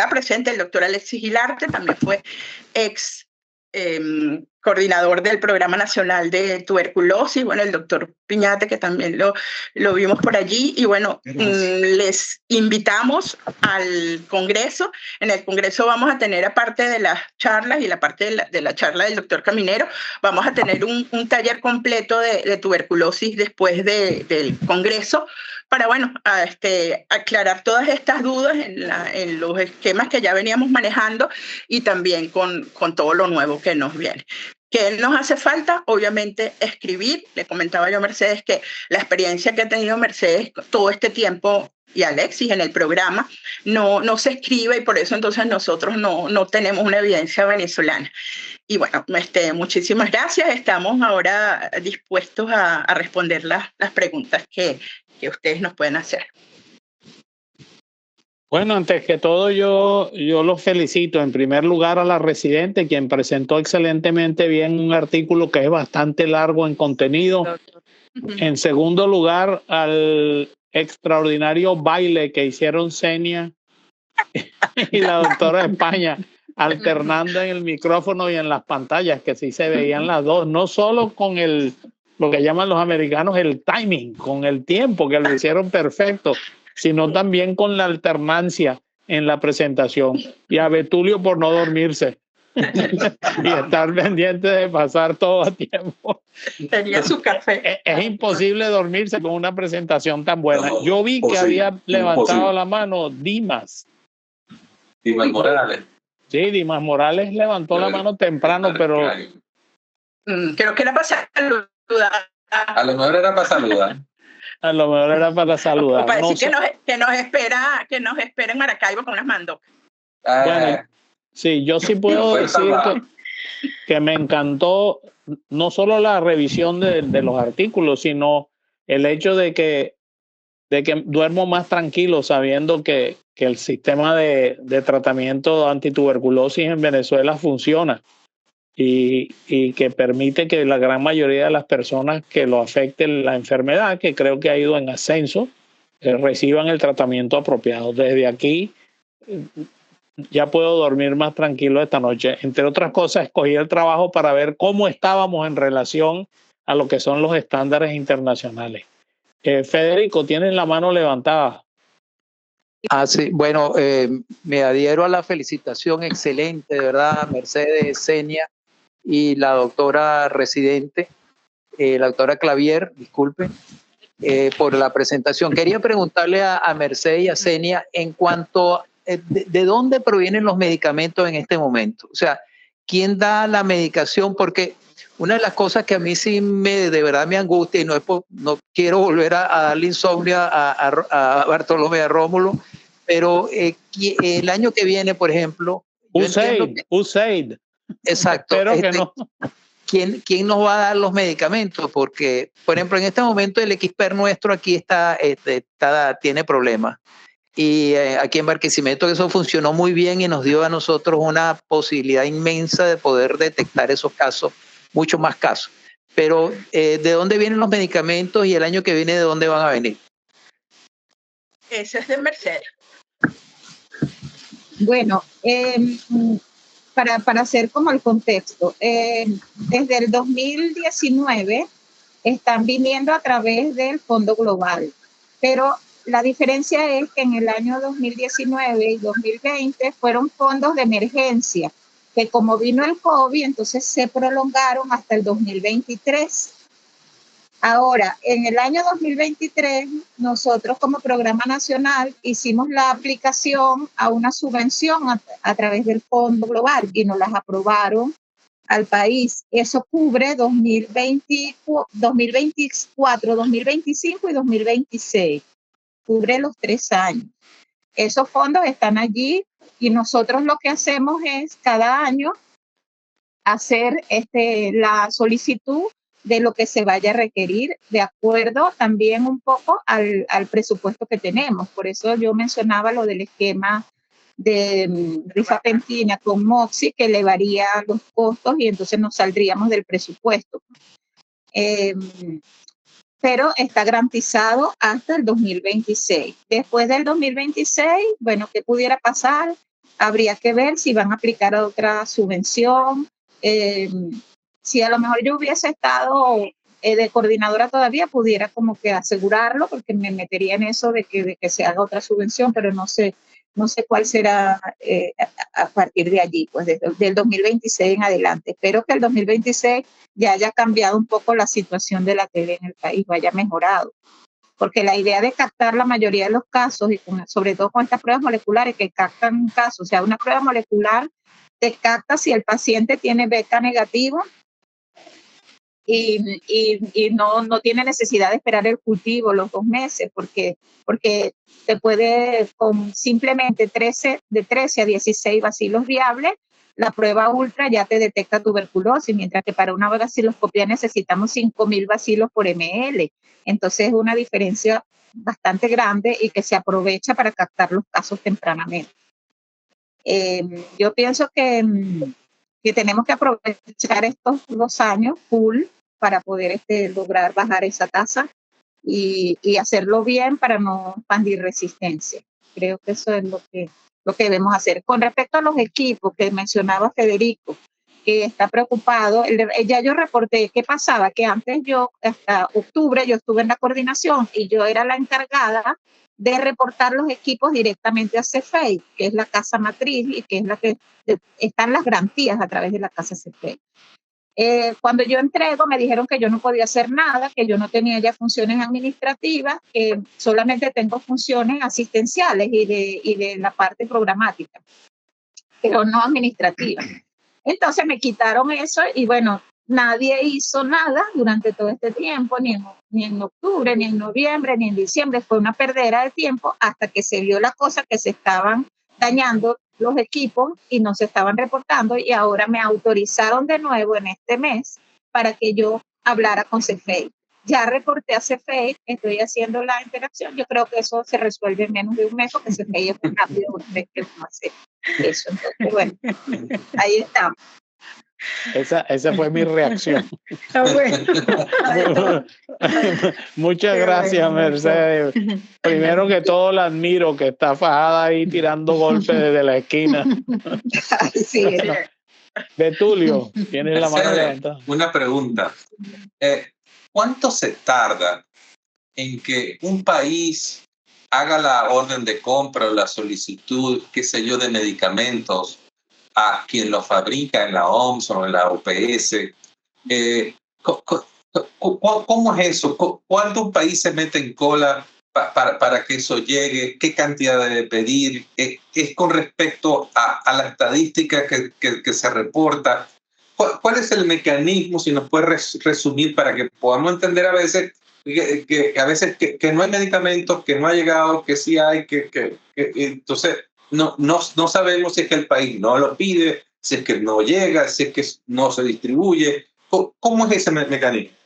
presente el doctor Alexis Gilarte, también fue ex coordinador del Programa Nacional de Tuberculosis. Bueno, el doctor Piñate, que también lo vimos por allí. Y bueno, les invitamos al Congreso. En el Congreso vamos a tener, aparte de las charlas y la parte de la charla del doctor Caminero, vamos a tener un taller completo de tuberculosis después del Congreso, para, bueno, aclarar todas estas dudas en los esquemas que ya veníamos manejando y también con todo lo nuevo que nos viene. ¿Qué nos hace falta? Obviamente escribir. Le comentaba yo a Mercedes que la experiencia que ha tenido Mercedes todo este tiempo y Alexis en el programa no se escribe, y por eso entonces nosotros no tenemos una evidencia venezolana. Y bueno, muchísimas gracias. Estamos ahora dispuestos a responder las preguntas que ustedes nos pueden hacer. Bueno, antes que todo yo los felicito en primer lugar a la residente, quien presentó excelentemente bien un artículo que es bastante largo en contenido. En segundo lugar, al extraordinario baile que hicieron Senia y la doctora España, alternando en el micrófono y en las pantallas, que sí se veían las dos, no solo con lo que llaman los americanos el timing, con el tiempo, que lo hicieron perfecto, sino también con la alternancia en la presentación. Y a Betulio por no dormirse y estar pendiente de pasar todo a tiempo. Tenía su café. Es imposible dormirse con una presentación tan buena. Yo vi que había levantado la mano Dimas Morales. Sí, Dimas Morales levantó la mano temprano, pero creo que era para saludar. A lo mejor era para saludar. A lo mejor era para saludar. Para decir que nos espera en Maracaibo con unas mandocas. Bueno, sí, yo sí puedo decir que me encantó no solo la revisión de los artículos, sino el hecho de que duermo más tranquilo sabiendo que el sistema de tratamiento antituberculosis en Venezuela funciona y que permite que la gran mayoría de las personas que lo afecte la enfermedad, que creo que ha ido en ascenso, reciban el tratamiento apropiado. Desde aquí ya puedo dormir más tranquilo esta noche. Entre otras cosas, escogí el trabajo para ver cómo estábamos en relación a lo que son los estándares internacionales. Federico, tienes la mano levantada. Sí, bueno, me adhiero a la felicitación excelente, de verdad, Mercedes, Senia y la doctora residente, la doctora Clavier, disculpe, por la presentación. Quería preguntarle a Mercedes y a Senia en cuanto de dónde provienen los medicamentos en este momento. O sea, ¿quién da la medicación? Porque una de las cosas que a mí sí de verdad me angustia, y no quiero volver a darle insomnio a Bartolomé, a Rómulo, pero el año que viene, por ejemplo... USAID. Exacto. Espero que no. ¿Quién nos va a dar los medicamentos? Porque, por ejemplo, en este momento el XPER nuestro aquí tiene problemas. Y aquí en Barquisimeto eso funcionó muy bien y nos dio a nosotros una posibilidad inmensa de poder detectar esos casos, muchos más casos. Pero, ¿de dónde vienen los medicamentos y el año que viene de dónde van a venir? Ese es de Mercedes. Bueno, para hacer como el contexto, desde el 2019 están viniendo a través del Fondo Global, pero la diferencia es que en el año 2019 y 2020 fueron fondos de emergencia, que como vino el COVID, entonces se prolongaron hasta el 2023. Ahora, en el año 2023, nosotros como programa nacional hicimos la aplicación a una subvención a través del Fondo Global y nos las aprobaron al país. Eso cubre 2024, 2025 y 2026. Cubre los 3 años. Esos fondos están allí y nosotros lo que hacemos es cada año hacer la solicitud de lo que se vaya a requerir, de acuerdo también un poco al presupuesto que tenemos. Por eso yo mencionaba lo del esquema de rifampicina con Moxi, que elevaría los costos y entonces nos saldríamos del presupuesto. Pero está garantizado hasta el 2026. Después del 2026, bueno, ¿qué pudiera pasar? Habría que ver si van a aplicar otra subvención. Si a lo mejor yo hubiese estado de coordinadora todavía pudiera como que asegurarlo, porque me metería en eso de que se haga otra subvención, pero no sé cuál será a partir de allí, pues del 2026 en adelante. Espero que el 2026 ya haya cambiado un poco la situación de la TV en el país, o haya mejorado. Porque la idea de captar la mayoría de los casos, y sobre todo con estas pruebas moleculares que captan un caso, o sea, una prueba molecular te capta si el paciente tiene beta negativo y no tiene necesidad de esperar el cultivo los 2 meses, porque te puede, con simplemente de 13 a 16 bacilos viables, la prueba ultra ya te detecta tuberculosis, mientras que para una baciloscopía necesitamos 5.000 bacilos por ml. Entonces es una diferencia bastante grande y que se aprovecha para captar los casos tempranamente. Yo pienso que tenemos que aprovechar estos 2 años full para poder lograr bajar esa tasa y hacerlo bien para no expandir resistencia. Creo que eso es lo que debemos hacer. Con respecto a los equipos que mencionaba Federico, que está preocupado, ya yo reporté qué pasaba, que antes hasta octubre, yo estuve en la coordinación y yo era la encargada de reportar los equipos directamente a CEFEI, que es la casa matriz y que es la que están las garantías a través de la casa CEFEI. Cuando yo entrego, me dijeron que yo no podía hacer nada, que yo no tenía ya funciones administrativas, que solamente tengo funciones asistenciales y de la parte programática, pero no administrativa. Entonces me quitaron eso y bueno, nadie hizo nada durante todo este tiempo, ni en octubre, ni en noviembre, ni en diciembre. Fue una perdera de tiempo hasta que se vio la cosa, que se estaban dañando los equipos y no se estaban reportando, y ahora me autorizaron de nuevo en este mes para que yo hablara con CEFEI. Ya reporté a CEFEI, estoy haciendo la interacción. Yo creo que eso se resuelve en menos de un mes, porque CEFEI es muy rápido una vez que uno hace eso. Entonces, bueno, ahí estamos. Esa fue mi reacción. Bueno. Muchas gracias, Mercedes. Primero que todo, la admiro, que está fajada ahí tirando golpes desde la esquina. Sí. Betulio, tienes la mano levantada. Una pregunta. ¿Cuánto se tarda en que un país haga la orden de compra o la solicitud, qué sé yo, de medicamentos a quien los fabrica en la OMS o en la OPS? ¿Cómo es eso? ¿Cuánto un país se mete en cola para que eso llegue? ¿Qué cantidad debe pedir? ¿Es con respecto a la estadística que se reporta? ¿Cuál es el mecanismo, si nos puedes resumir, para que podamos entender a veces que no hay medicamentos, que no ha llegado, que sí hay, entonces no sabemos si es que el país no lo pide, si es que no llega, si es que no se distribuye? ¿Cómo es ese mecanismo?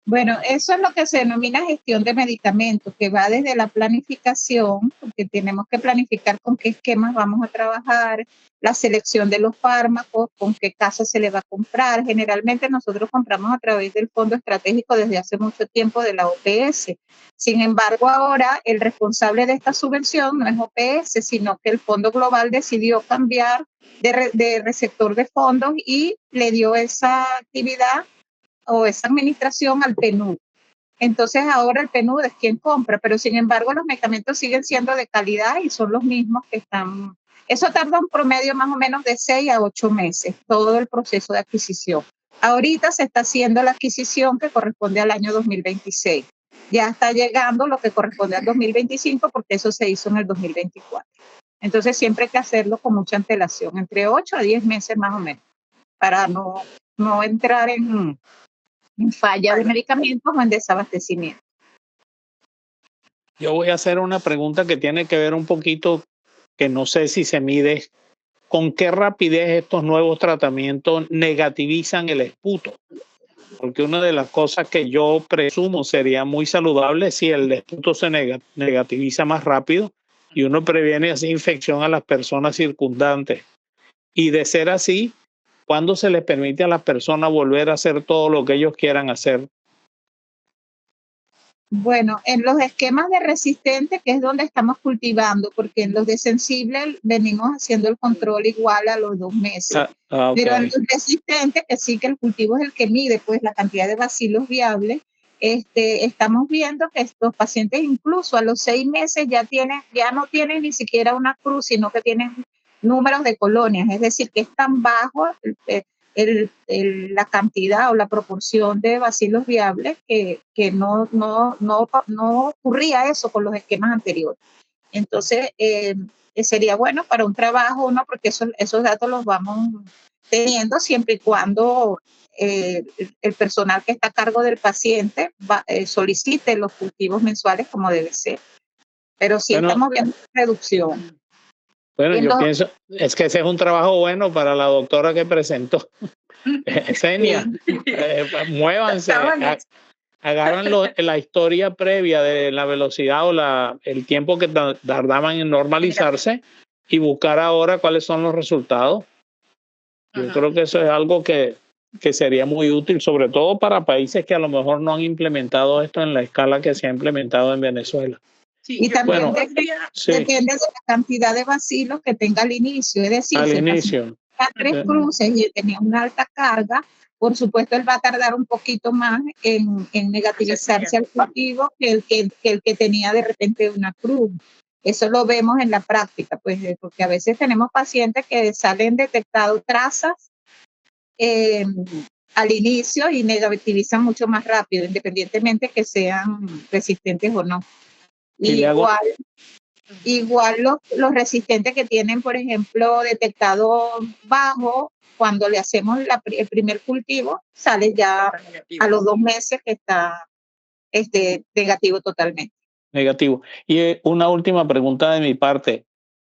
Bueno, eso es lo que se denomina gestión de medicamentos, que va desde la planificación, porque tenemos que planificar con qué esquemas vamos a trabajar, la selección de los fármacos, con qué casa se le va a comprar. Generalmente nosotros compramos a través del Fondo Estratégico desde hace mucho tiempo de la OPS. Sin embargo, ahora el responsable de esta subvención no es OPS, sino que el Fondo Global decidió cambiar de receptor de fondos y le dio esa actividad o esa administración al PNUD. Entonces ahora el PNUD es quien compra, pero sin embargo los medicamentos siguen siendo de calidad y son los mismos que están. Eso tarda un promedio más o menos de 6 a 8 meses, todo el proceso de adquisición. Ahorita se está haciendo la adquisición que corresponde al año 2026. Ya está llegando lo que corresponde al 2025, porque eso se hizo en el 2024. Entonces siempre hay que hacerlo con mucha antelación, entre 8 a 10 meses más o menos, para no entrar en falla de medicamentos o en desabastecimiento. Yo voy a hacer una pregunta que tiene que ver un poquito, que no sé si se mide, con qué rapidez estos nuevos tratamientos negativizan el esputo. Porque una de las cosas que yo presumo sería muy saludable si el esputo se negativiza más rápido y uno previene así infección a las personas circundantes. Y de ser así, ¿cuándo se les permite a las personas volver a hacer todo lo que ellos quieran hacer? Bueno, en los esquemas de resistente, que es donde estamos cultivando, porque en los de sensible venimos haciendo el control igual a los 2 meses. Okay. Pero en los resistentes, que sí que el cultivo es el que mide pues la cantidad de bacilos viables, estamos viendo que estos pacientes incluso a los 6 meses ya no tienen ni siquiera una cruz, sino que tienen números de colonias, es decir, que es tan bajo la cantidad o la proporción de bacilos viables que no ocurría eso con los esquemas anteriores. Entonces, sería bueno para un trabajo, ¿no? Porque esos datos los vamos teniendo siempre y cuando el personal que está a cargo del paciente solicite los cultivos mensuales como debe ser. Pero sí estamos viendo reducción. Bueno, yo pienso, es que ese es un trabajo bueno para la doctora que presentó. Senia, muévanse, agarran la historia previa de la velocidad o el tiempo que tardaban en normalizarse y buscar ahora cuáles son los resultados. Yo creo que eso es algo que sería muy útil, sobre todo para países que a lo mejor no han implementado esto en la escala que se ha implementado en Venezuela. Sí, y también depende de la cantidad de bacilos que tenga al inicio. Es decir, al si inicio. a 3 cruces y tenía una alta carga, por supuesto él va a tardar un poquito más en negativizarse al cultivo que el que tenía de repente una cruz. Eso lo vemos en la práctica, pues, porque a veces tenemos pacientes que salen detectados trazas al inicio y negativizan mucho más rápido, independientemente que sean resistentes o no. Igual los resistentes que tienen, por ejemplo, detectado bajo, cuando le hacemos el primer cultivo, sale ya a los 2 meses que está negativo totalmente. Negativo. Y una última pregunta de mi parte.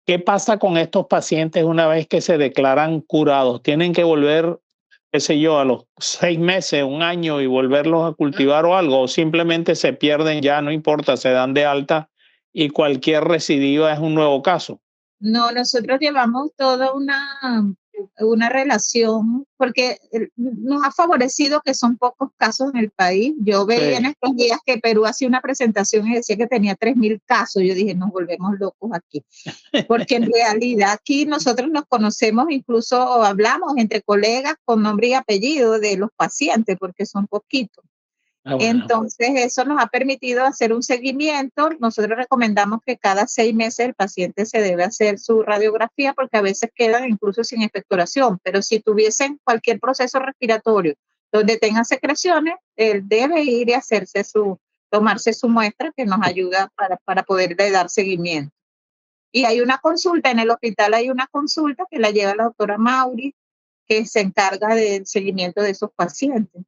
¿Qué pasa con estos pacientes una vez que se declaran curados? ¿Tienen que volver, qué sé yo, a los 6 meses, 1 año y volverlos a cultivar o algo? ¿O simplemente se pierden ya, no importa, se dan de alta y cualquier recidiva es un nuevo caso? No, nosotros llevamos toda una relación, porque nos ha favorecido que son pocos casos en el país. Yo veía en estos días que Perú hacía una presentación y decía que tenía 3.000 casos. Yo dije, nos volvemos locos aquí. Porque en realidad aquí nosotros nos conocemos, incluso hablamos entre colegas con nombre y apellido de los pacientes, porque son poquitos. Bueno. Entonces, eso nos ha permitido hacer un seguimiento. Nosotros recomendamos que cada 6 meses el paciente se debe hacer su radiografía porque a veces quedan incluso sin expectoración, pero si tuviesen cualquier proceso respiratorio donde tenga secreciones, él debe ir y tomarse su muestra que nos ayuda para poderle dar seguimiento. Y hay una consulta, en el hospital hay una consulta que la lleva la doctora Mauri, que se encarga del seguimiento de esos pacientes.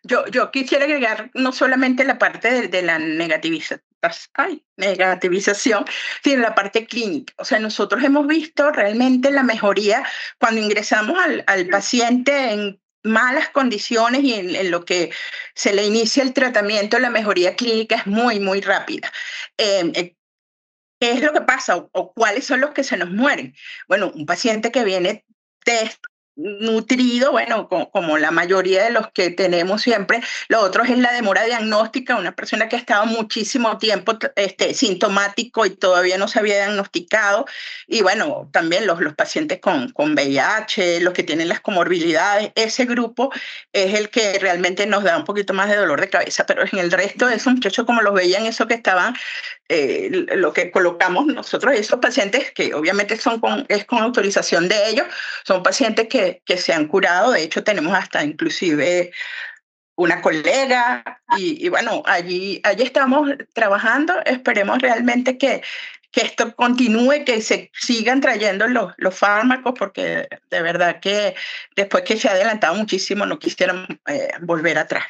Yo quisiera agregar no solamente la parte de la negativización, sino la parte clínica. O sea, nosotros hemos visto realmente la mejoría cuando ingresamos al paciente en malas condiciones y en lo que se le inicia el tratamiento, la mejoría clínica es muy, muy rápida. ¿Qué es lo que pasa o cuáles son los que se nos mueren? Bueno, un paciente que viene nutrido, bueno, como la mayoría de los que tenemos siempre. Lo otro es la demora diagnóstica, una persona que ha estado muchísimo tiempo sintomático y todavía no se había diagnosticado. Y bueno, también los pacientes con VIH, los que tienen las comorbilidades, ese grupo es el que realmente nos da un poquito más de dolor de cabeza, pero en el resto de esos muchachos, como los veían, eso que estaban, lo que colocamos nosotros, esos pacientes que obviamente es con autorización de ellos, son pacientes que se han curado. De hecho, tenemos hasta inclusive una colega y bueno, allí estamos trabajando. Esperemos realmente que esto continúe, que se sigan trayendo los fármacos, porque de verdad que después que se ha adelantado muchísimo, no quisiéramos volver atrás.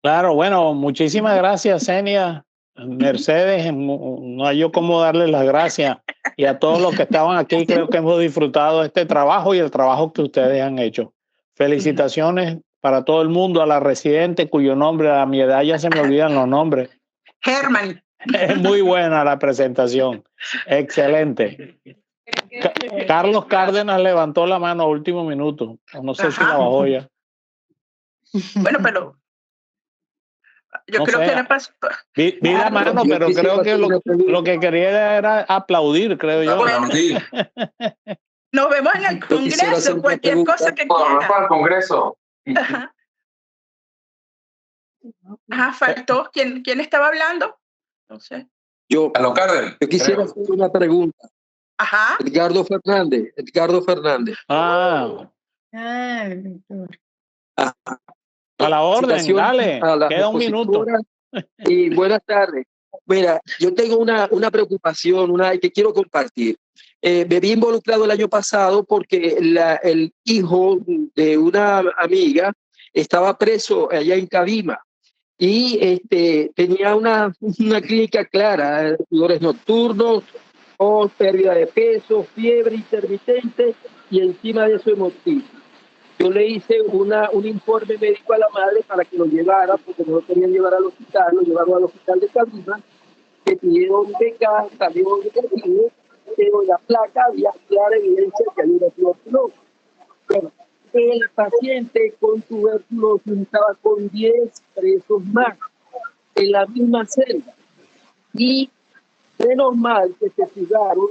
Claro, bueno, muchísimas gracias, Senia. Mercedes, no hay yo cómo darles las gracias. Y a todos los que estaban aquí, creo que hemos disfrutado de este trabajo y el trabajo que ustedes han hecho. Felicitaciones para todo el mundo, a la residente cuyo nombre a mi edad ya se me olvidan los nombres. Germán. Es muy buena la presentación. Excelente. Carlos Cárdenas levantó la mano a último minuto. No sé si la bajó ya. Bueno, pero Yo No creo sé, que era vi la mano, Yo pero quisiera creo que hacer una pregunta. lo que quería era aplaudir, creo yo. Bueno, Aplaudir. nos vemos en el Yo quisiera hacer Congreso, una cualquier pregunta. cosa que Vamos quiera. para el Congreso. Ajá. Ajá, faltó. ¿Quién estaba hablando? No sé. Yo Carlos Cárdenas. Yo quisiera hacer una pregunta. Ajá. Edgardo Fernández. Ah, Ah, a la orden, felicitaciones dale, a las queda un minuto. expositoras y buenas tardes. Mira, yo tengo una preocupación, una que quiero compartir. Me vi involucrado el año pasado porque el hijo de una amiga estaba preso allá en Cabima y tenía una clínica clara, dolores nocturnos, pérdida de peso, fiebre intermitente y encima de eso hemorroides. Yo le hice un informe médico a la madre para que lo llevara, porque no lo querían llevar al hospital, lo llevaron al hospital de Cabima, que pidieron beca, salió negativo, pero en la placa había clara evidencia que había tuberculosis. Bueno, el paciente con tuberculosis estaba con 10 presos más en la misma celda. Y menos mal que se fugaron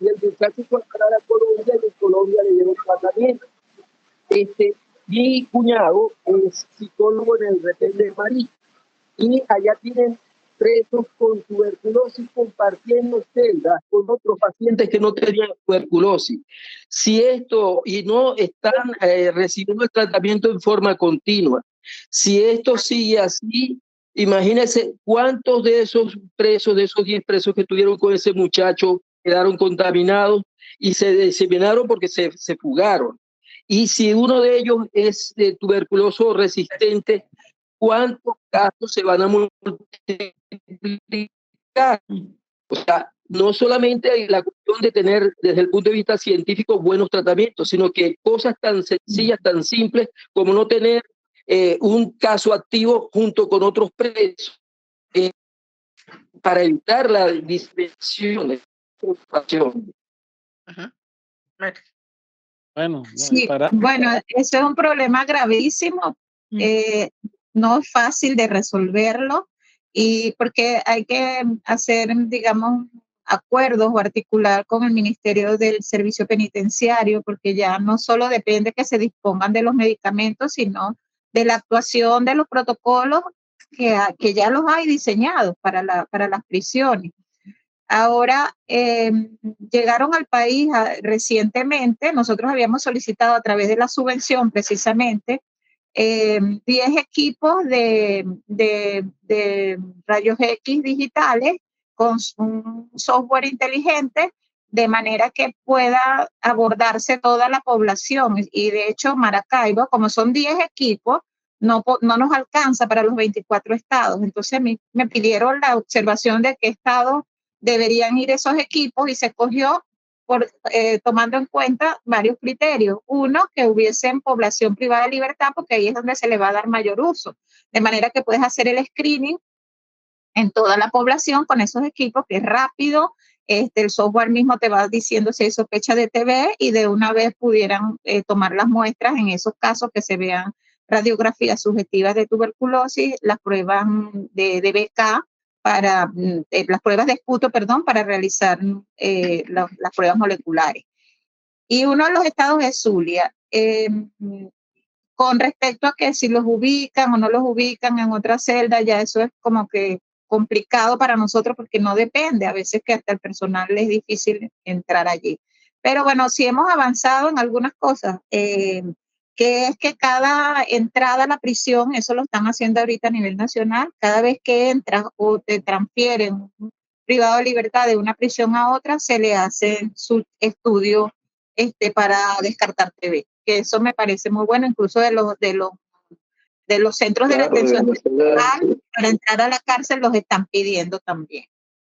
y el muchacho fue a parar a Colombia y en Colombia le dieron tratamiento. Mi cuñado es psicólogo en el Retén de Marí y allá tienen presos con tuberculosis compartiendo celdas con otros pacientes que no tenían tuberculosis. Si esto, y no están recibiendo el tratamiento en forma continua, si esto sigue así, imagínense cuántos de esos presos, de esos 10 presos que estuvieron con ese muchacho, quedaron contaminados y se diseminaron porque se fugaron. Y si uno de ellos es tuberculoso resistente, ¿cuántos casos se van a multiplicar? O sea, no solamente la cuestión de tener desde el punto de vista científico buenos tratamientos, sino que cosas tan sencillas, tan simples como no tener un caso activo junto con otros presos para evitar la disensión de preocupación. Bueno, Sí, bueno, ese es un problema gravísimo. No es fácil de resolverlo y porque hay que hacer, digamos, acuerdos o articular con el Ministerio del Servicio Penitenciario, porque ya no solo depende que se dispongan de los medicamentos, sino de la actuación de los protocolos que ya los hay diseñados para las prisiones. Ahora llegaron al país recientemente, nosotros habíamos solicitado a través de la subvención precisamente 10 equipos de rayos X digitales con un software inteligente de manera que pueda abordarse toda la población. Y de hecho Maracaibo, como son 10 equipos, no nos alcanza para los 24 estados. Entonces me pidieron la observación de qué estados deberían ir esos equipos y se escogió tomando en cuenta varios criterios. Uno, que hubiese en población privada de libertad, porque ahí es donde se le va a dar mayor uso. De manera que puedes hacer el screening en toda la población con esos equipos, que es rápido. El software mismo te va diciendo si hay sospecha de TB y de una vez pudieran tomar las muestras en esos casos que se vean radiografías subjetivas de tuberculosis, las pruebas de BK, para las pruebas de esputo, perdón, para realizar las pruebas moleculares. Y uno de los estados es Zulia. Con respecto a que si los ubican o no los ubican en otra celda, ya eso es como que complicado para nosotros porque no depende, a veces que hasta el personal es difícil entrar allí. Pero bueno, sí hemos avanzado en algunas cosas, que es que cada entrada a la prisión, eso lo están haciendo ahorita a nivel nacional, cada vez que entras o te transfieren un privado de libertad de una prisión a otra, se le hace su estudio para descartar TB, que eso me parece muy bueno, incluso de los centros de detención para entrar a la cárcel los están pidiendo también.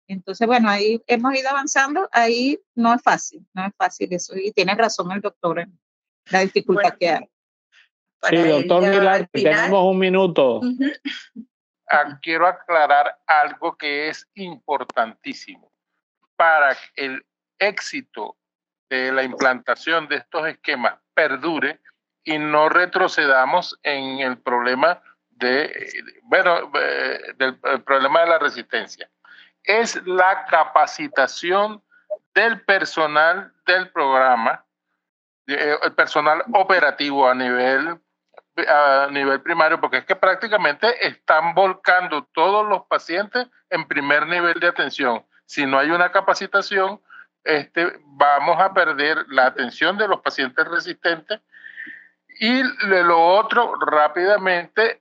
Entonces, bueno, ahí hemos ido avanzando, ahí no es fácil eso, y tiene razón el doctor en la dificultad que hay. Sí, doctor Aguilar, tenemos un minuto. Quiero aclarar algo que es importantísimo. Para el éxito de la implantación de estos esquemas perdure y no retrocedamos en el problema del problema de la resistencia. Es la capacitación del personal del programa, el personal operativo a nivel primario, porque es que prácticamente están volcando todos los pacientes en primer nivel de atención. Si no hay una capacitación, vamos a perder la atención de los pacientes resistentes. Y lo otro, rápidamente,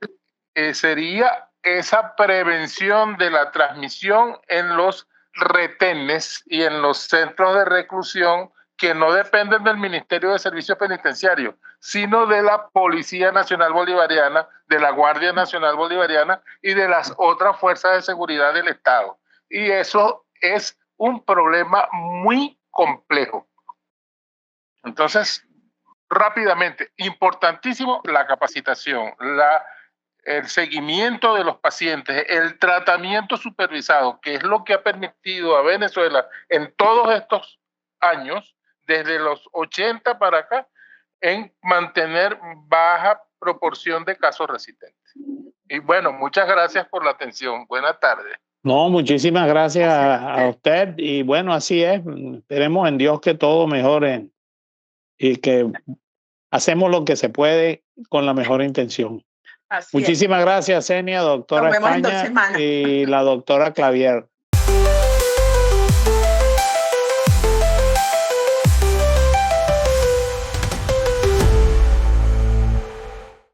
sería esa prevención de la transmisión en los retenes y en los centros de reclusión que no dependen del Ministerio de Servicios Penitenciarios, sino de la Policía Nacional Bolivariana, de la Guardia Nacional Bolivariana y de las otras fuerzas de seguridad del Estado. Y eso es un problema muy complejo. Entonces, rápidamente, importantísimo la capacitación, el seguimiento de los pacientes, el tratamiento supervisado, que es lo que ha permitido a Venezuela en todos estos años, desde los 80 para acá, en mantener baja proporción de casos resistentes. Y bueno, muchas gracias por la atención. Buenas tardes. No, muchísimas gracias a usted. Y bueno, así es. Esperemos en Dios que todo mejore y que hacemos lo que se puede con la mejor intención. Así Muchísimas gracias, Senia, doctora Nos vemos en 2 España semanas. y la doctora Clavier.